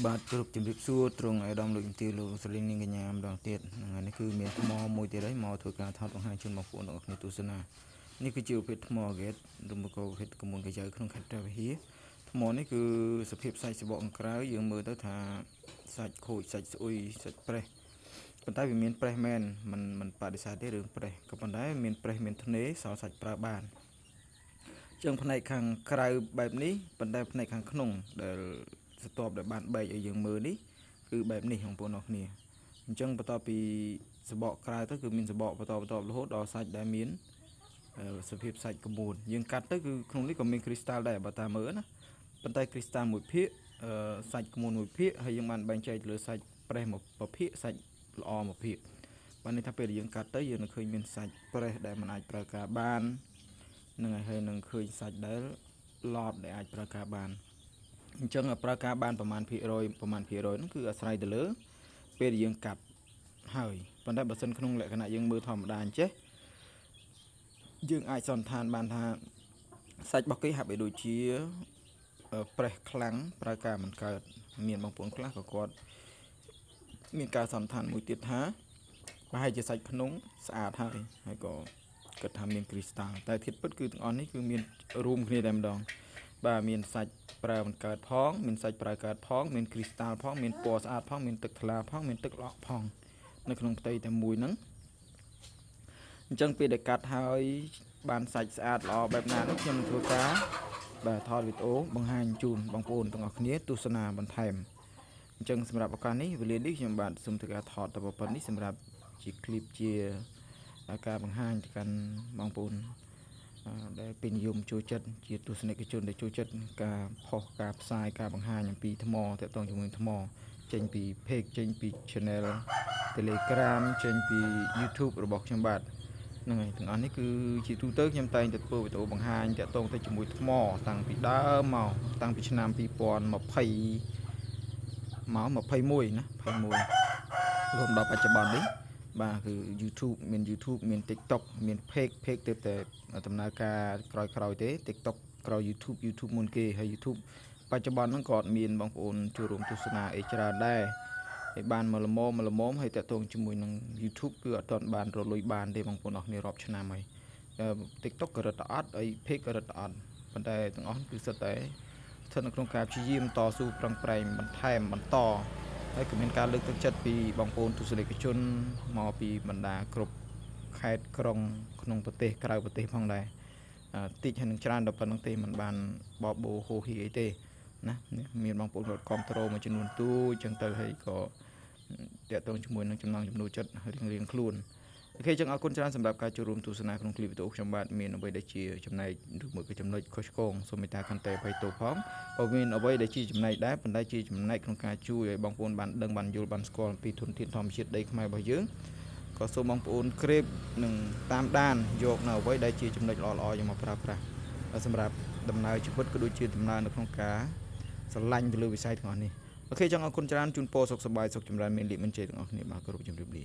បាទគ្រប់ជំរាបសួរត្រង់ឯកឧត្តមលោកជំទាវលោកស្រីនាងកញ្ញាម្ដងទៀតថ្ងៃនេះគឺមានថ្មមួយទៀតហើយមកធ្វើការថតបង្ហាញជូនបងប្អូនទាំងអស់គ្នាទស្សនានេះគឺជាប្រភេទថ្មហ្គែតឬមកក៏ប្រភេទកមុនកញ្ចៅក្នុងខេត្តព្រះវិហារថ្មនេះគឺសភាពសាច់សបកខាងក្រៅយើងមើលទៅថាសាច់ខូចសាច់ស្អុយសាច់ប្រេះប៉ុន្តែវាមានប្រេះមែនមិនបដិសេធទេរឿងប្រេះក៏ប៉ុន្តែមានប្រេះមានធ្នេរសល់សាច់ប្រើបានចឹងផ្នែកខាងក្រៅបែបនេះប៉ុន្តែផ្នែកខាងក្នុងដែលស្ទាប់ដែលបានបែកឲ្យយើងមើលនេះគឺបែបនេះបងប្អូនអរគ្នាអញ្ចឹងបន្ទាប់ពីសបកក្រៅទៅគឺមានសបកបន្តរហូតដល់សាច់ដែលមានសភាពសាច់កមួនយើងកាត់ទៅគឺក្នុងនេះក៏មានគ្រីស្តាល់ដែរបើតាមមើលណាប៉ុន្តែគ្រីស្តាល់មួយភាគសាច់កមួនមួយភាគហើយយើងបានបែងចែកលើសាច់ប្រេះមួយភាគសាច់ល្អមួយភាគបាននេះថាពេលយើងកាត់ទៅយើងនឹងឃើញមានសាច់ប្រេះដែលមិនអាចប្រើការបាននឹងហើយនឹងឃើញសាច់ដែលឡប់ដែលអាចប្រើការបានអញ្ចឹងប្រើការបានប្រមាណភាគរយហ្នឹងគឺអាស្រ័យទៅលើពេលយើងកាត់ហើយប៉ុន្តែបើសិនក្នុងលក្ខណៈយើងមើលធម្មតាអញ្ចេះយើងអាចសន្និដ្ឋានបានថាសាច់របស់គេហាក់បីដូចជាប្រេះខ្លាំងប្រើការមិនកើតមានបងប្អូនខ្លះក៏គាត់មានការសន្និដ្ឋានមួយទៀតថាប្រហែលជាសាច់ក្នុងស្អាតហើយក៏គិតថាមានគ្រីស្តាល់តែធៀបពិតគឺទាំងអស់នេះគឺមានរួមគ្នាតែម្ដងបាទមានសាច់ប្រើមិនកើតផងមានសាច់ប្រើកើតផងមានគ្រីស្តាល់ផងមានពណ៌ស្អាតផងមានទឹកថ្លាផងមានទឹកល្អក់ផងនៅក្នុងផ្ទៃតែមួយហ្នឹងអញ្ចឹងពេលដែលកាត់ហើយបានសាច់ស្អាតល្អបែបណានោះខ្ញុំនឹងធ្វើការបាទថតវីដេអូបង្ហាញជូនបងប្អូនទាំងអស់គ្នាទស្សនាបន្ថែមអញ្ចឹងសម្រាប់ឱកាសនេះវេលានេះខ្ញុំបាទសូមធ្វើការថតតែប៉ុណ្្នេះសម្រាប់ជាคลิปជាការបង្ហាញទៅកាន់បងប្អូនដែលពេញនិយមចូលចិត្តជាទស្សនិកជនដែលចូលចិត្តការផុសការផ្សាយការបង្ហាញអំពីថ្មតាក់ទងជាមួយថ្មចេញពី page ចេញពី channel Telegram ចេញពី YouTube របស់ខ្ញុំបាទហ្នឹងហើយទាំងអស់នេះគឺជាទូទៅខ្ញុំតែងតែធ្វើវីដេអូបង្ហាញតាក់ទងទៅជាមួយថ្មតាំងពីដើមមកតាំងពីឆ្នាំ2020មក21ណា21រហូតដល់បច្ចុប្បន្ននេះបាទគឺ YouTube មាន YouTube មាន TikTok មាន page ទៅតែដំណើរការក្រោយទេ TikTok ក្រោយ YouTube មុនគេហើយ YouTube បច្ចុប្បន្នហ្នឹងក៏មានបងប្អូនចូលរួមទស្សនាអីច្រើនដែរហើយបានមកល្មមហើយតាក់ទងជាមួយនឹង YouTube គឺអត់ទាន់បានរលុយបានទេបងប្អូនអរគ្នារាប់ឆ្នាំហើយ TikTok ក៏រត់អត់ហើយ page ក៏រត់អត់ប៉ុន្តែទាំងអស់គឺសិតតែស្ថិតនៅក្នុងការព្យាយាមតស៊ូប្រឹងប្រែងបន្ថែមបន្តហើយក៏មានការលើកទឹកចិត្តពីបងប្អូនទស្សនិកជនមកពីបណ្ដាគ្រប់ខេត្តក្រុងក្នុងប្រទេសក្រៅប្រទេសផងដែរតិចហើយនឹងច្រើនដល់ប៉ុណ្្នឹងទេមិនបានបបោហូហៀអីទេណាមានបងប្អូនគាត់គ្រប់ត្រូលមួយចំនួនទូចឹងទៅហើយក៏តាក់ទងជាមួយនឹងចំណងចំណូលចិត្តរៀងខ្លួនអូខេចឹងអរគុណច្រើនសម្រាប់ការចូលរួមទស្សនាក្នុងคลิปវីដេអូខ្ញុំបាទមានអ្វីដែលជាចំណែកឬមួយក៏ចំណុចខុសឆ្គងសូមមេត្តាខន្តីអភ័យទោសផងបើមានអ្វីដែលជាចំណែកដែរប៉ុន្តែជាចំណែកក្នុងការជួយឲ្យបងប្អូនបានដឹងបានយល់បានស្គាល់អំពីធនធានធម្មជាតិដីខ្មែររបស់យើងក៏សូមបងប្អូនក្រេបនឹងតាមដានយកនៅអ្វីដែលជាចំណុចល្អៗយកមកប្រើប្រាស់សម្រាប់ដំណើរជីវិតក៏ដូចជាដំណើរនៅក្នុងការស្រឡាញ់ទៅលើវិស័យទាំងអស់នេះអូខេចឹងអរគុណច្រើនជូនពរសុខសប្បាយសុខចម្រើនមានលាភមានជ័យទាំងអស់គ្នាបាទគោរពជម្រាបលា